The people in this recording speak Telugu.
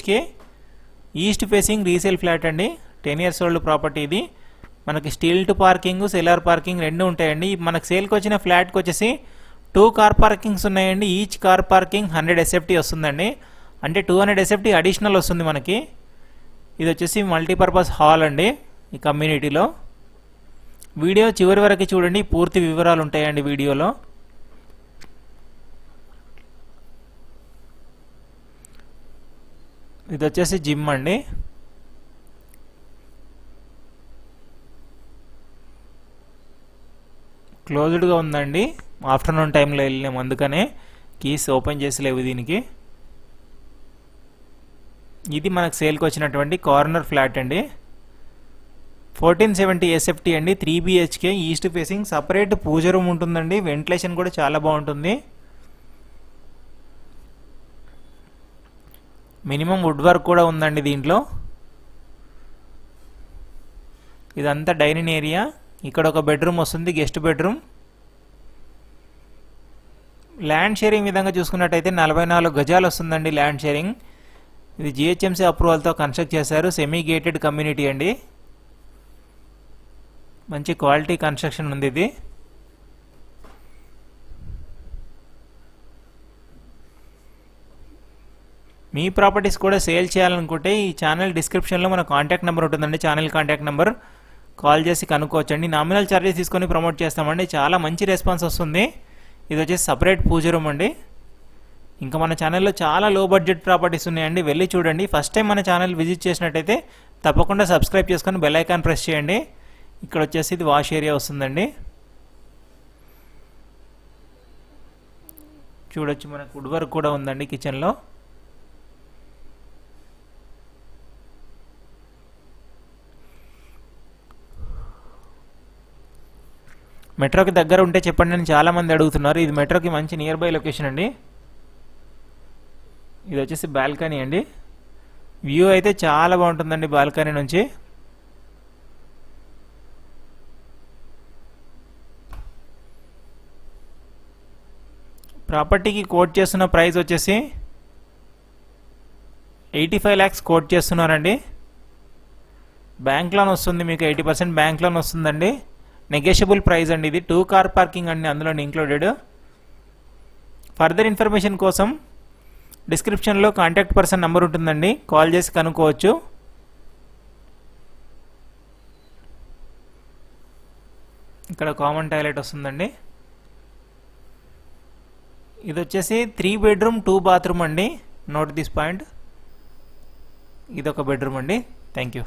BHK east facing resale flat అండి. 10 years ఓల్డ్ ప్రాపర్టీ ఇది. మనకి steel to parking, cellar parking రెండు ఉంటాయండి. మనకు సేల్కి వచ్చిన ఫ్లాట్కి వచ్చేసి 2 కార్ పార్కింగ్స్ ఉన్నాయండి. ఈచ్ కార్ పార్కింగ్ 100 SFT వస్తుందండి. అంటే 200 SFT అడిషనల్ వస్తుంది మనకి. ఇది వచ్చేసి మల్టీపర్పస్ హాల్ అండి ఈ కమ్యూనిటీలో. వీడియో చివరి వరకు చూడండి, పూర్తి వివరాలు ఉంటాయండి వీడియోలో. ఇది వచ్చేసి జిమ్ అండి. క్లోజ్డ్గా ఉందండి, ఆఫ్టర్నూన్ టైంలో వెళ్ళాము అందుకనే కీస్ ఓపెన్ చేసి లేవు దీనికి. ఇది మనకు సేల్కి వచ్చినటువంటి కార్నర్ ఫ్లాట్ అండి. 1470 SFT అండి. 3 BHK ఈస్ట్ ఫేసింగ్. సపరేట్ పూజ రూమ్ ఉంటుందండి. వెంటిలేషన్ కూడా చాలా బాగుంటుంది. మినిమం వుడ్ వర్క్ కూడా ఉందండి దీంట్లో. ఇదంతా డైనింగ్ ఏరియా. ఇక్కడ ఒక బెడ్రూమ్ వస్తుంది, గెస్ట్ బెడ్రూమ్. ల్యాండ్ షేరింగ్ విధంగా చూసుకున్నట్టయితే 44 గజాలు వస్తుందండి ల్యాండ్ షేరింగ్. ఇది GHMC అప్రూవల్తో కన్స్ట్రక్ట్ చేశారు. సెమీ గేటెడ్ కమ్యూనిటీ అండి. మంచి క్వాలిటీ కన్స్ట్రక్షన్ ఉంది ఇది. మీ ప్రాపర్టీస్ కూడా సేల్ చేయాలనుకుంటే ఈ ఛానల్ డిస్క్రిప్షన్లో మన కాంటాక్ట్ నెంబర్ ఉంటుందండి. ఛానల్ కాంటాక్ట్ నెంబర్ కాల్ చేసి కనుక్కోవచ్చండి. నామినల్ ఛార్జెస్ తీసుకొని ప్రమోట్ చేస్తామండి. చాలా మంచి రెస్పాన్స్ వస్తుంది. ఇది వచ్చేసి సపరేట్ పూజ రూమ్ అండి. ఇంకా మన ఛానల్లో చాలా లో బడ్జెట్ ప్రాపర్టీస్ ఉన్నాయండి, వెళ్ళి చూడండి. ఫస్ట్ టైం మన ఛానల్ విజిట్ చేసినట్టయితే తప్పకుండా సబ్స్క్రైబ్ చేసుకొని బెల్ ఐకాన్ ప్రెస్ చేయండి. ఇక్కడ వచ్చేసి ఇది వాష్ ఏరియా వస్తుందండి. చూడొచ్చు, మనకు వుడ్ వర్క్ కూడా ఉందండి కిచెన్లో. మెట్రోకి దగ్గర ఉంటే చెప్పండి అని చాలామంది అడుగుతున్నారు. ఇది మెట్రోకి మంచి నియర్ బై లొకేషన్ అండి. ఇది వచ్చేసి బాల్కనీ అండి. వ్యూ అయితే చాలా బాగుంటుందండి బాల్కనీ నుంచి. ప్రాపర్టీకి కోట్ చేస్తున్న ప్రైస్ వచ్చేసి 85 lakhs కోట్ చేస్తున్నారండి. బ్యాంక్ లోన్ వస్తుంది మీకు, 80% బ్యాంక్ లోన్ వస్తుందండి. నెగోషియబుల్ ప్రైస్ అండి ఇది. 2 కార్ పార్కింగ్ అండి అందులో ఇంక్లూడెడ్. ఫర్దర్ ఇన్ఫర్మేషన్ కోసం డిస్క్రిప్షన్లో కాంటాక్ట్ పర్సన్ నెంబర్ ఉంటుందండి, కాల్ చేసి కనుక్కోవచ్చు. ఇక్కడ కామన్ టాయిలెట్ వస్తుందండి. ఇది వచ్చేసి 3 bedroom 2 bathroom అండి. Note this point. ఇది ఒక బెడ్రూమ్ అండి. Thank you.